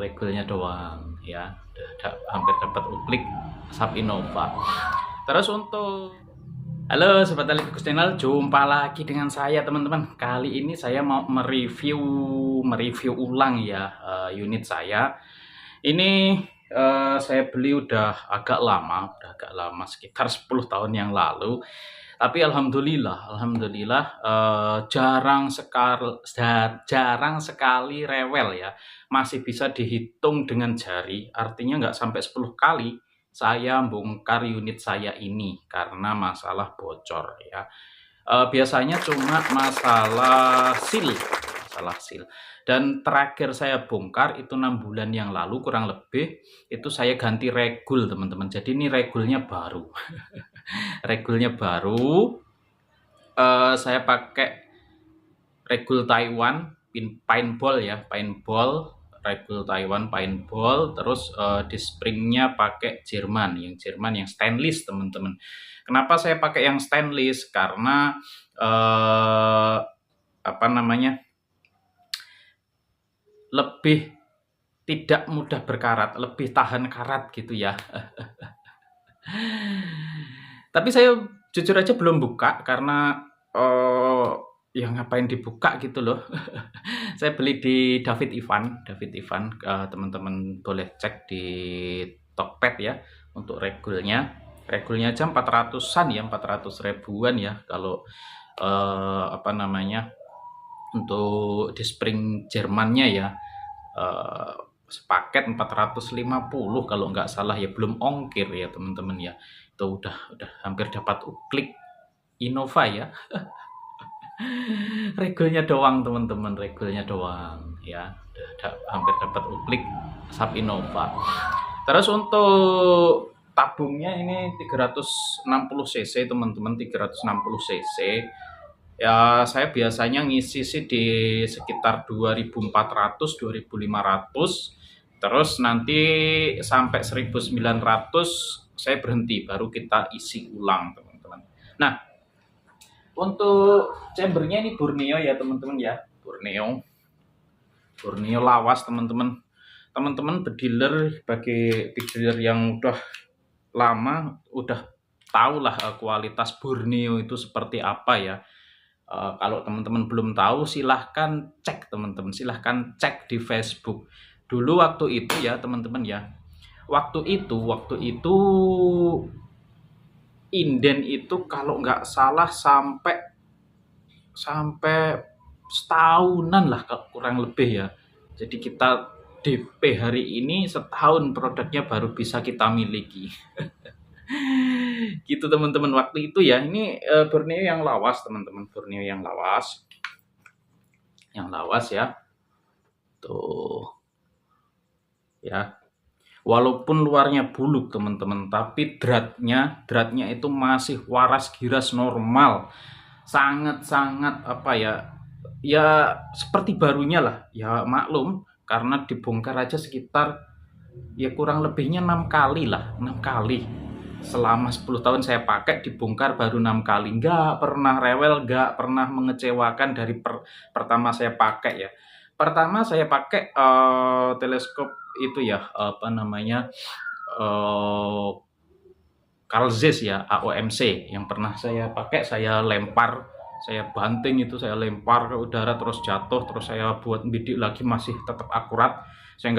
regulnya doang ya. Hampir dapat uklik SAP Innova. Terus untuk halo Sobat Alifikus Channel, jumpa lagi dengan saya teman-teman. Kali ini saya mau mereview ulang ya unit saya. Ini saya beli udah agak lama sekitar 10 tahun yang lalu. Tapi alhamdulillah jarang sekali rewel ya. Masih bisa dihitung dengan jari, artinya nggak sampai 10 kali saya bongkar unit saya ini karena masalah bocor ya. Biasanya cuma masalah seal. Dan terakhir saya bongkar itu 6 bulan yang lalu kurang lebih, itu saya ganti regul teman-teman. Jadi ini regulnya baru. Regulnya baru. Saya pakai regul Taiwan paintball ya, regul Taiwan paintball. Terus di springnya pakai Jerman yang stainless teman-teman. Kenapa saya pakai yang stainless? Karena lebih tidak mudah berkarat, lebih tahan karat gitu ya. Tapi saya jujur aja belum buka karena ya ngapain dibuka gitu loh. Saya beli di David Ivan, teman-teman boleh cek di Tokped ya untuk regulnya aja 400-an ya, 400 ribuan ya kalau untuk di spring Jermannya ya, sepaket 450 kalau nggak salah ya, belum ongkir ya teman-teman ya. Itu udah hampir dapat uklik Innova ya. Regulnya doang teman-teman, regulnya doang ya. Hampir dapat uklik SAP Innova. Terus untuk tabungnya ini 360 cc teman-teman, 360 cc. Ya saya biasanya ngisi sih di sekitar 2400 2500. Terus nanti sampai 1900 saya berhenti, baru kita isi ulang teman-teman. Nah, untuk chambernya ini Borneo ya teman-teman ya, Borneo lawas teman-teman. Teman-teman bagi dealer yang udah lama udah tahu lah kualitas Borneo itu seperti apa ya. Kalau teman-teman belum tahu silahkan cek teman-teman, silahkan cek di Facebook. Dulu waktu itu ya teman-teman ya, waktu itu inden itu kalau nggak salah sampai setahunan lah kurang lebih ya. Jadi kita DP hari ini setahun produknya baru bisa kita miliki. Gitu teman-teman waktu itu ya. Ini Borneo yang lawas teman-teman, Borneo yang lawas ya. Tuh ya, walaupun luarnya buluk teman-teman, tapi dratnya itu masih waras giras normal, sangat ya seperti barunya lah ya. Maklum karena dibongkar aja sekitar ya kurang lebihnya 6 kali selama 10 tahun saya pakai, dibongkar baru 6 kali. Nggak pernah rewel, nggak pernah mengecewakan dari pertama saya pakai ya. Pertama saya pakai teleskop itu ya, Carl Zeiss ya, AOMC yang pernah saya pakai. Saya lempar, saya banting itu, saya lempar ke udara terus jatuh, terus saya buat bidik lagi masih tetap akurat. Saya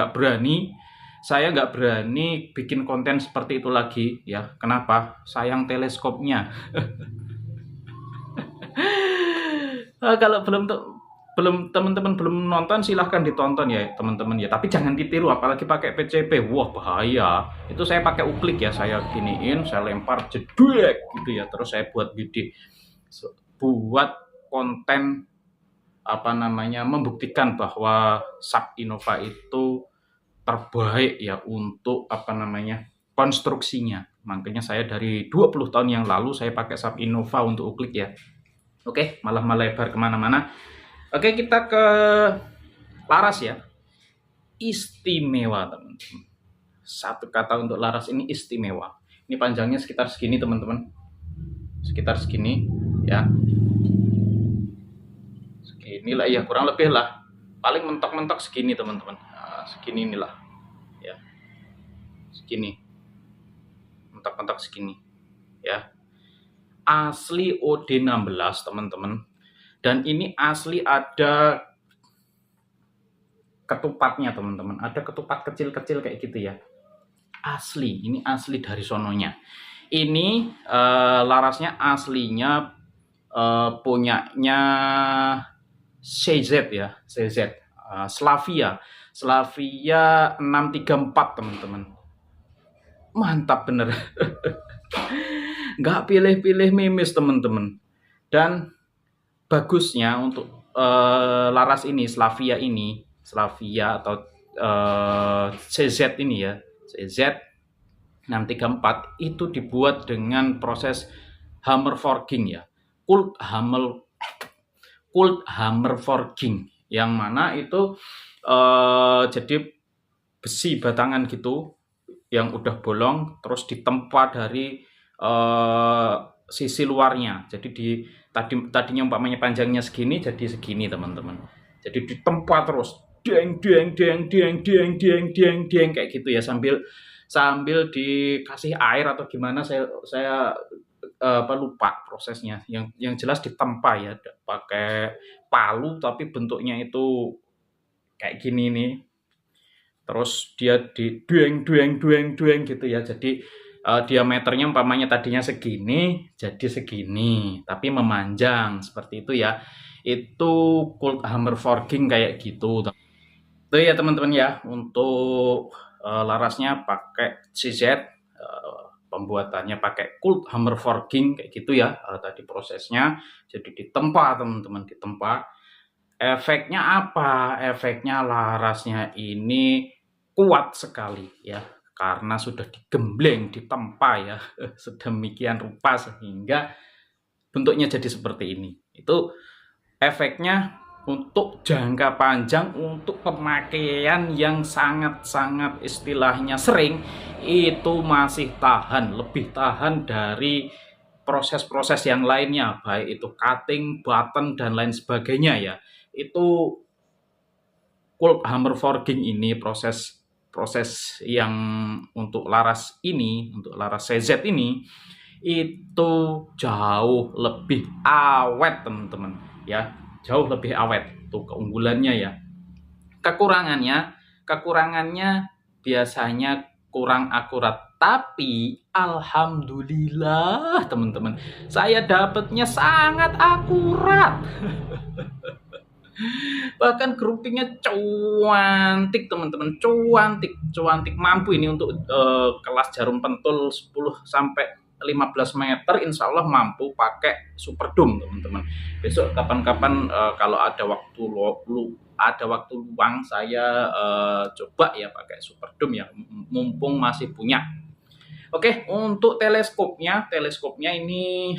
nggak berani bikin konten seperti itu lagi ya. Kenapa? Sayang teleskopnya. Kalau teman-teman belum nonton silahkan ditonton ya teman-teman ya, tapi jangan ditiru apalagi pakai PCP. Wah bahaya. Itu saya pakai uklik ya, saya giniin, saya lempar jedek gitu ya, terus saya buat bidik, buat konten membuktikan bahwa SAP Innova itu terbaik ya untuk konstruksinya. Makanya saya dari 20 tahun yang lalu saya pakai SAP Innova untuk uklik ya. Oke, malah melebar kemana-mana. Oke, kita ke laras ya. Istimewa teman-teman. Satu kata untuk laras ini, istimewa. Ini panjangnya sekitar segini teman-teman, sekitar segini ya, segini lah ya, kurang lebih lah, paling mentok-mentok segini teman-teman. Nah, segini inilah ya, segini, mentok-mentok segini ya. Asli OD16 teman-teman, dan ini asli ada ketupatnya teman-teman, ada ketupat kecil-kecil kayak gitu ya, asli, ini asli dari sononya. Ini larasnya aslinya punyanya CZ ya, CZ Slavia 634 teman-teman, mantap bener. Nggak pilih-pilih mimis teman-teman. Dan bagusnya untuk laras ini, Slavia atau CZ ini ya, CZ 634 itu dibuat dengan proses hammer forging ya, cold hammer forging, yang mana itu jadi besi batangan gitu yang udah bolong terus ditempa dari sisi luarnya. Jadi tadinya umpamanya panjangnya segini jadi segini teman-teman. Jadi ditempa terus deng kayak gitu ya, sambil dikasih air atau gimana, saya lupa prosesnya. Yang jelas ditempa ya, pakai palu tapi bentuknya itu kayak gini nih. Terus dia di dueng gitu ya. Jadi diameternya umpamanya tadinya segini jadi segini, tapi memanjang seperti itu ya. Itu cold hammer forging kayak gitu. Itu ya teman-teman ya, untuk larasnya pakai CZ, pembuatannya pakai cold hammer forging kayak gitu ya. Tadi prosesnya jadi ditempa teman-teman, ditempa. Efeknya apa? Efeknya larasnya ini kuat sekali ya, karena sudah digembleng, ditempa ya sedemikian rupa sehingga bentuknya jadi seperti ini. Itu efeknya untuk jangka panjang, untuk pemakaian yang sangat-sangat istilahnya sering, itu masih tahan, lebih tahan dari proses-proses yang lainnya, baik itu cutting, button, dan lain sebagainya ya. Itu cold hammer forging ini, proses yang untuk laras CZ ini itu jauh lebih awet teman-teman ya, jauh lebih awet. Tuh keunggulannya ya. Kekurangannya biasanya kurang akurat, tapi alhamdulillah teman-teman, saya dapatnya sangat akurat. Bahkan groupingnya cuantik teman-teman, cuantik, mampu ini untuk kelas jarum pentul 10 sampai 15 meter, insya Allah mampu pakai super dome teman-teman. Besok kapan-kapan kalau ada waktu luang, saya coba ya pakai super dome ya, mumpung masih punya. Oke, untuk teleskopnya ini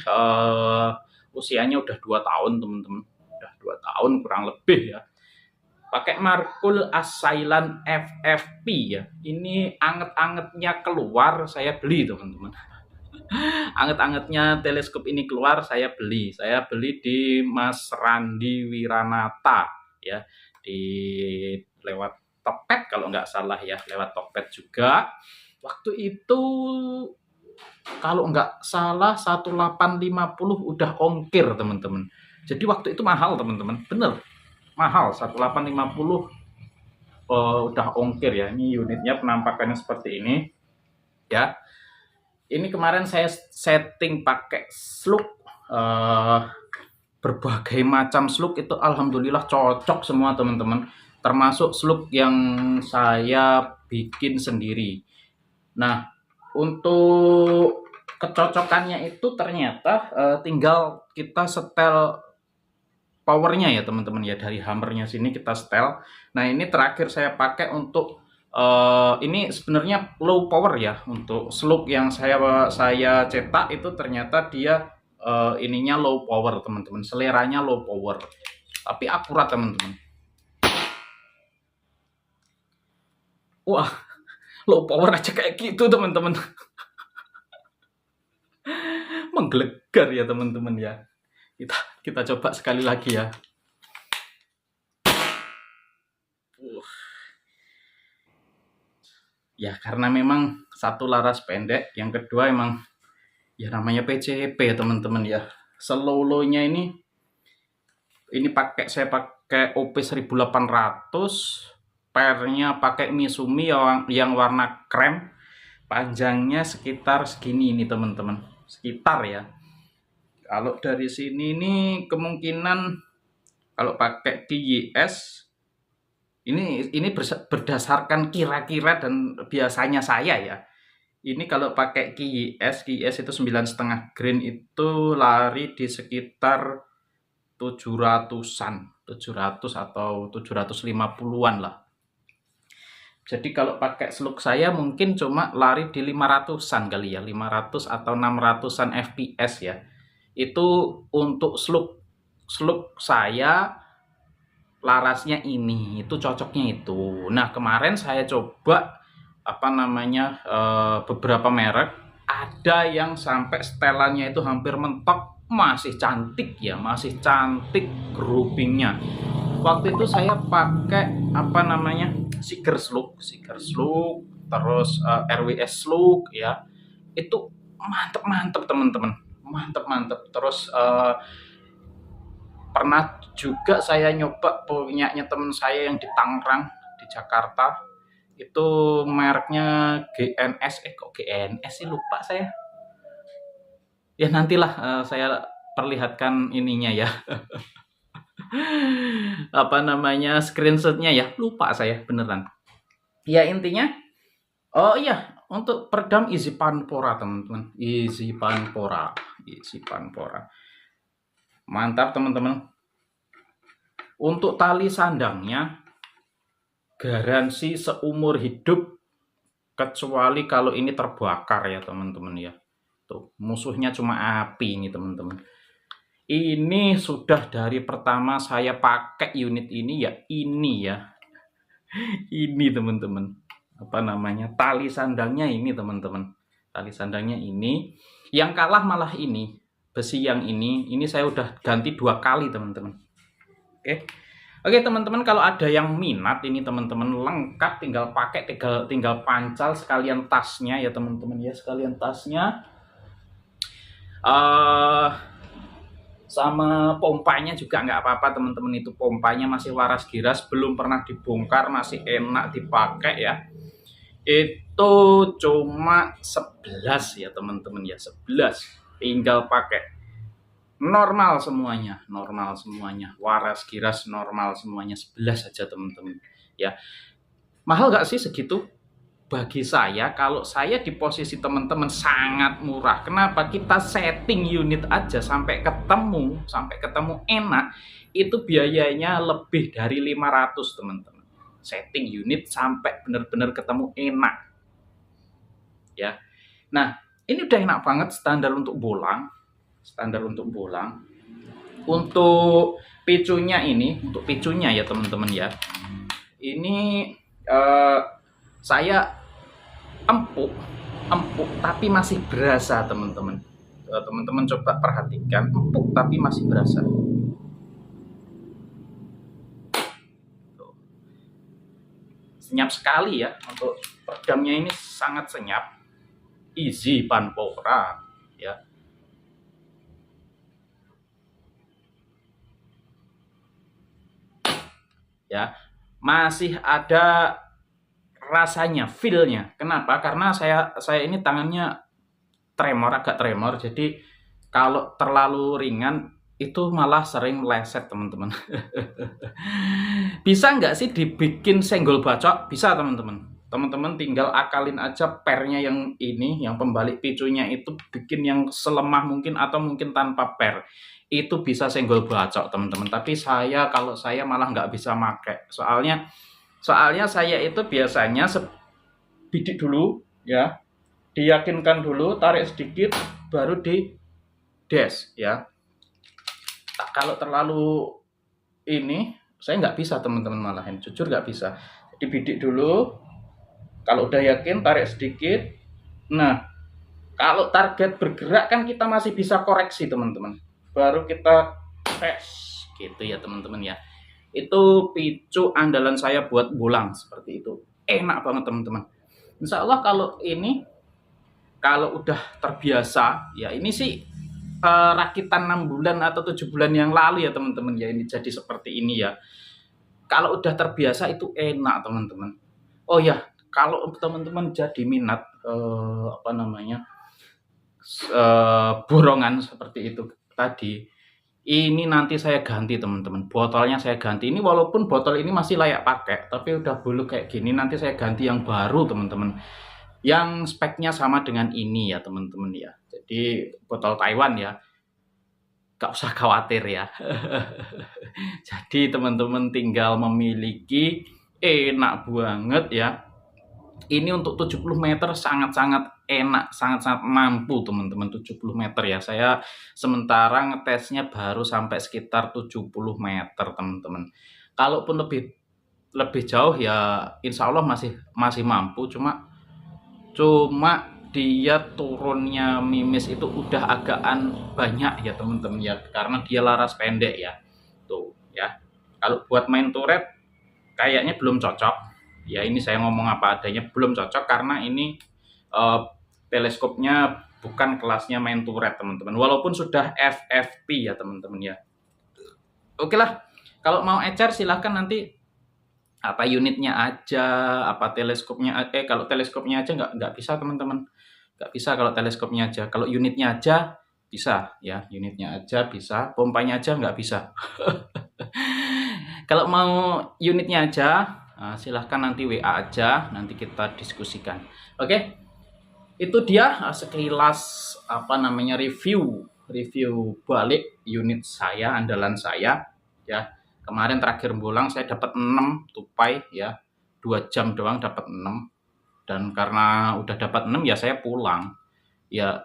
usianya udah 2 tahun teman-teman, udah 2 tahun kurang lebih ya. Pakai Markul Asailan FFP ya. Ini anget-angetnya keluar, saya beli teman-teman. Anget-angetnya teleskop ini keluar, saya beli di Mas Randi Wiranata ya, di lewat Tokped kalau nggak salah ya, lewat Tokped juga. Waktu itu kalau nggak salah 1850 udah ongkir teman-teman. Jadi waktu itu mahal teman-teman, bener mahal, 1850 udah ongkir ya. Ini unitnya penampakannya seperti ini ya. Ini kemarin saya setting pakai slug, berbagai macam slug, itu alhamdulillah cocok semua teman-teman, termasuk slug yang saya bikin sendiri. Nah, untuk kecocokannya itu ternyata tinggal kita setel powernya ya teman-teman ya, dari hammernya sini kita setel. Nah, ini terakhir saya pakai untuk ini sebenarnya low power ya, untuk slug yang saya cetak itu ternyata dia ininya low power teman-teman, seleranya low power, tapi akurat teman-teman. Wah, low power aja kayak gitu teman-teman. Menggelegar ya teman-teman ya. Kita coba sekali lagi ya. Ya karena memang satu laras pendek, yang kedua emang ya namanya PCP ya teman-teman ya. Slow-nya ini saya pakai OP 1800, pernya pakai Misumi yang warna krem, panjangnya sekitar segini ini teman-teman, sekitar ya. Kalau dari sini nih kemungkinan kalau pakai KYS ini berdasarkan kira-kira dan biasanya saya ya. Ini kalau pakai KYS itu 9,5 grain itu lari di sekitar 700-an, 700 atau 750-an lah. Jadi kalau pakai slug saya mungkin cuma lari di 500-an kali ya, 500 atau 600-an fps ya. Itu untuk slug saya larasnya ini, itu cocoknya itu. Nah, kemarin saya coba beberapa merek, ada yang sampai setelannya itu hampir mentok, masih cantik ya, masih cantik groupingnya. Waktu itu saya pakai Seeker Slug, terus RWS Slug ya, itu mantep teman-teman, mantep. Terus pernah juga saya nyoba punyanya teman saya yang di Tangerang, di Jakarta, itu mereknya GNS, kok GNS sih, lupa saya ya. Nantilah saya perlihatkan ininya ya screenshotnya ya, lupa saya beneran ya. Intinya oh iya, untuk peredam Easy Panpora teman-teman, Easy Panpora mantap teman-teman. Untuk tali sandangnya garansi seumur hidup, kecuali kalau ini terbakar ya teman-teman ya. Tuh, musuhnya cuma api ini teman-teman. Ini sudah dari pertama saya pakai unit ini ya, ini teman-teman. Tali sandangnya ini teman-teman. Tali sandangnya ini. Yang kalah malah ini, besi yang ini saya udah ganti 2 kali teman-teman. Oke teman-teman, kalau ada yang minat ini teman-teman, lengkap, tinggal pakai, tinggal pancal sekalian tasnya ya teman-teman ya, sekalian tasnya sama pompanya juga nggak apa-apa teman-teman. Itu pompanya masih waras giras, belum pernah dibongkar, masih enak dipakai ya. Itu cuma 11 ya teman-teman ya, 11, tinggal pakai. Normal semuanya, waras giras normal semuanya, 11 saja teman-teman ya. Mahal nggak sih segitu? Bagi saya, kalau saya di posisi teman-teman, sangat murah. Kenapa? Kita setting unit aja sampai ketemu enak, itu biayanya lebih dari 500 teman-teman. Setting unit sampai benar-benar ketemu enak ya. Nah, ini udah enak banget, standar untuk bolang. Untuk picunya ya teman-teman ya, ini saya empuk tapi masih berasa teman-teman. Teman-teman coba perhatikan, empuk tapi masih berasa. Senyap sekali ya, untuk peredamnya ini sangat senyap. Easy Panpora ya. Ya, masih ada rasanya, feel-nya. Kenapa? Karena saya ini tangannya agak tremor, jadi kalau terlalu ringan itu malah sering meleset teman-teman. Bisa nggak sih dibikin senggol bacok? Bisa teman-teman. Teman-teman tinggal akalin aja pernya yang ini, yang pembalik picunya itu bikin yang selemah mungkin, atau mungkin tanpa per. Itu bisa senggol bacok teman-teman. Tapi kalau saya malah nggak bisa pakai. Soalnya saya itu biasanya bidik dulu ya, diyakinkan dulu, tarik sedikit, baru di dash ya. Kalau terlalu ini, saya nggak bisa teman-teman, malahan jujur nggak bisa. Jadi bidik dulu, kalau udah yakin tarik sedikit. Nah, kalau target bergerak kan kita masih bisa koreksi teman-teman, baru kita tes gitu ya teman-teman ya. Itu picu andalan saya buat bolang seperti itu, enak banget teman-teman. Insya Allah kalau udah terbiasa ya, ini sih rakitan 6 bulan atau 7 bulan yang lalu ya teman-teman ya, ini jadi seperti ini ya. Kalau udah terbiasa itu enak teman-teman. Oh ya, kalau teman-teman jadi minat borongan seperti itu tadi, ini nanti saya ganti teman-teman, botolnya saya ganti. Ini walaupun botol ini masih layak pakai, tapi udah buluk kayak gini, nanti saya ganti yang baru teman-teman, yang speknya sama dengan ini ya teman-teman ya. Jadi botol Taiwan ya, gak usah khawatir ya. Jadi teman-teman tinggal memiliki, enak banget ya. Ini untuk 70 meter sangat-sangat enak, sangat-sangat mampu teman-teman, 70 meter ya. Saya sementara ngetesnya baru sampai sekitar 70 meter teman-teman. Kalaupun lebih lebih jauh ya insya Allah masih mampu, cuma dia turunnya mimis itu udah agaan banyak ya teman-teman ya, karena dia laras pendek ya. Tuh ya. Kalau buat main turret kayaknya belum cocok. Ya ini saya ngomong apa adanya, belum cocok karena ini teleskopnya bukan kelasnya main turret teman-teman. Walaupun sudah FFP ya teman-teman ya. Oke lah, kalau mau ecer silahkan nanti apa unitnya aja, apa teleskopnya. Kalau teleskopnya aja nggak bisa teman-teman, nggak bisa kalau teleskopnya aja. Kalau unitnya aja bisa ya, unitnya aja bisa, pompanya aja nggak bisa. Kalau mau unitnya aja, silahkan nanti WA aja, nanti kita diskusikan. Oke, itu dia sekilas review balik unit saya, andalan saya ya. Kemarin terakhir pulang saya dapat 6 tupai ya, 2 jam doang dapat 6, dan karena udah dapat 6 ya saya pulang ya.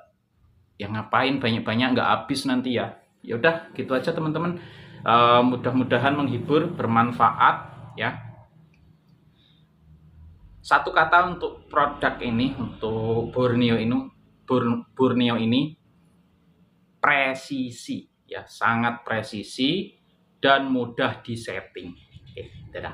Yang ngapain banyak-banyak, nggak habis nanti ya. Ya udah gitu aja teman-teman. Mudah-mudahan menghibur, bermanfaat ya. Satu kata untuk produk ini, untuk Borneo ini, presisi ya, sangat presisi dan mudah disetting. Oke, dadah.